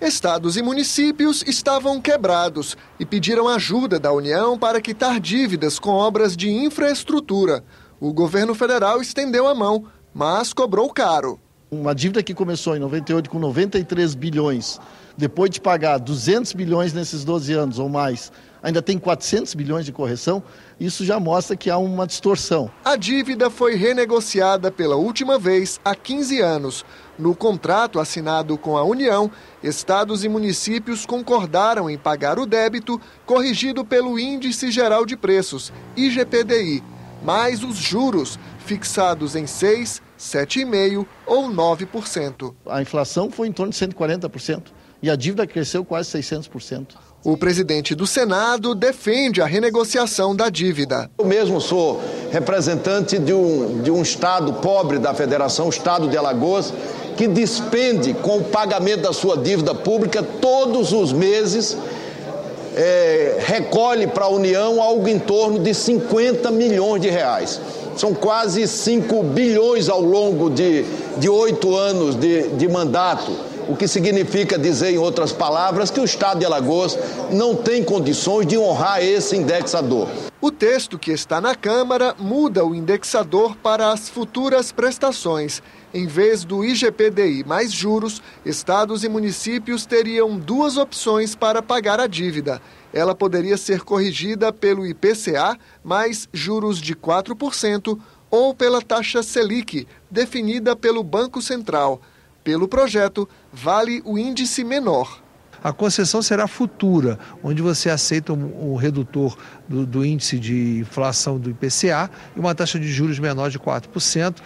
Estados e municípios estavam quebrados e pediram ajuda da União para quitar dívidas com obras de infraestrutura. O governo federal estendeu a mão, mas cobrou caro. Uma dívida que começou em 98 com 93 bilhões, depois de pagar 200 bilhões nesses 12 anos ou mais, ainda tem 400 bilhões de correção, isso já mostra que há uma distorção. A dívida foi renegociada pela última vez há 15 anos. No contrato assinado com a União, estados e municípios concordaram em pagar o débito corrigido pelo Índice Geral de Preços, IGPDI, mais os juros fixados em 6%, 7,5% ou 9%. A inflação foi em torno de 140% e a dívida cresceu quase 600%. O presidente do Senado defende a renegociação da dívida. Eu mesmo sou representante de um estado pobre da federação, o estado de Alagoas, que despende com o pagamento da sua dívida pública todos os meses, recolhe para a União algo em torno de 50 milhões de reais. São quase 5 bilhões ao longo de 8 anos de mandato, o que significa dizer, em outras palavras, que o estado de Alagoas não tem condições de honrar esse indexador. O texto que está na Câmara muda o indexador para as futuras prestações. Em vez do IGPDI mais juros, estados e municípios teriam duas opções para pagar a dívida. Ela poderia ser corrigida pelo IPCA mais juros de 4% ou pela taxa Selic, definida pelo Banco Central. Pelo projeto, vale o índice menor. A concessão será futura, onde você aceita um redutor do índice de inflação do IPCA e uma taxa de juros menor de 4%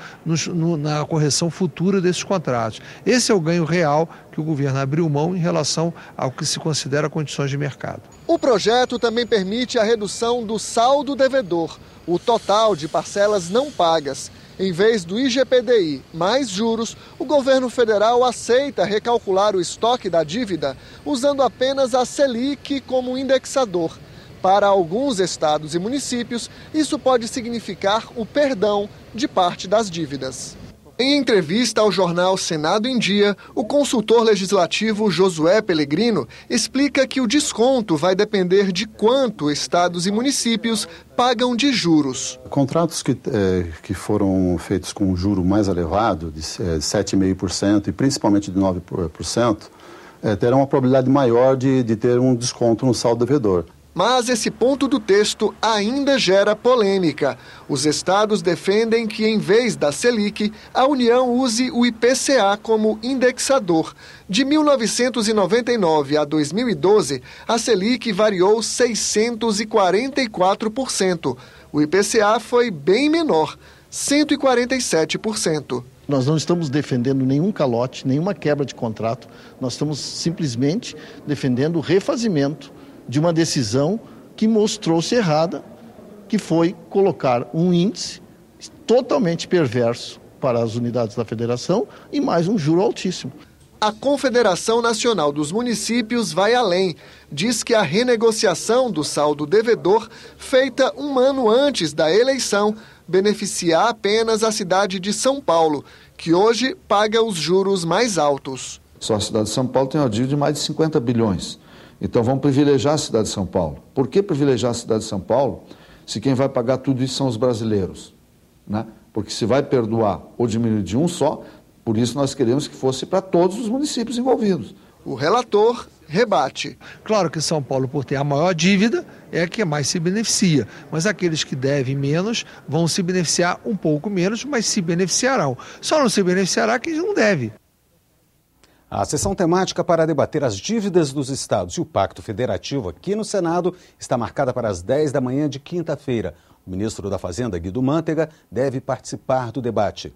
na correção futura desses contratos. Esse é o ganho real que o governo abriu mão em relação ao que se considera condições de mercado. O projeto também permite a redução do saldo devedor, o total de parcelas não pagas. Em vez do IGPDI mais juros, o governo federal aceita recalcular o estoque da dívida usando apenas a Selic como indexador. Para alguns estados e municípios, isso pode significar o perdão de parte das dívidas. Em entrevista ao jornal Senado em Dia, o consultor legislativo Josué Pellegrino explica que o desconto vai depender de quanto estados e municípios pagam de juros. Contratos que foram feitos com um juro mais elevado, de 7,5% e principalmente de 9%, terão uma probabilidade maior de ter um desconto no saldo devedor. Mas esse ponto do texto ainda gera polêmica. Os estados defendem que, em vez da Selic, a União use o IPCA como indexador. De 1999 a 2012, a Selic variou 644%. O IPCA foi bem menor, 147%. Nós não estamos defendendo nenhum calote, nenhuma quebra de contrato. Nós estamos simplesmente defendendo o refazimento de uma decisão que mostrou-se errada, que foi colocar um índice totalmente perverso para as unidades da federação e mais um juro altíssimo. A Confederação Nacional dos Municípios vai além. Diz que a renegociação do saldo devedor, feita um ano antes da eleição, beneficia apenas a cidade de São Paulo, que hoje paga os juros mais altos. Só a cidade de São Paulo tem uma dívida de mais de 50 bilhões. Então vamos privilegiar a cidade de São Paulo. Por que privilegiar a cidade de São Paulo se quem vai pagar tudo isso são os brasileiros? Né? Porque se vai perdoar ou diminuir de um só, por isso nós queremos que fosse para todos os municípios envolvidos. O relator rebate. Claro que São Paulo, por ter a maior dívida, é a que mais se beneficia. Mas aqueles que devem menos vão se beneficiar um pouco menos, mas se beneficiarão. Só não se beneficiará quem não deve. A sessão temática para debater as dívidas dos estados e o Pacto Federativo aqui no Senado está marcada para as 10 da manhã de quinta-feira. O ministro da Fazenda, Guido Mantega, deve participar do debate.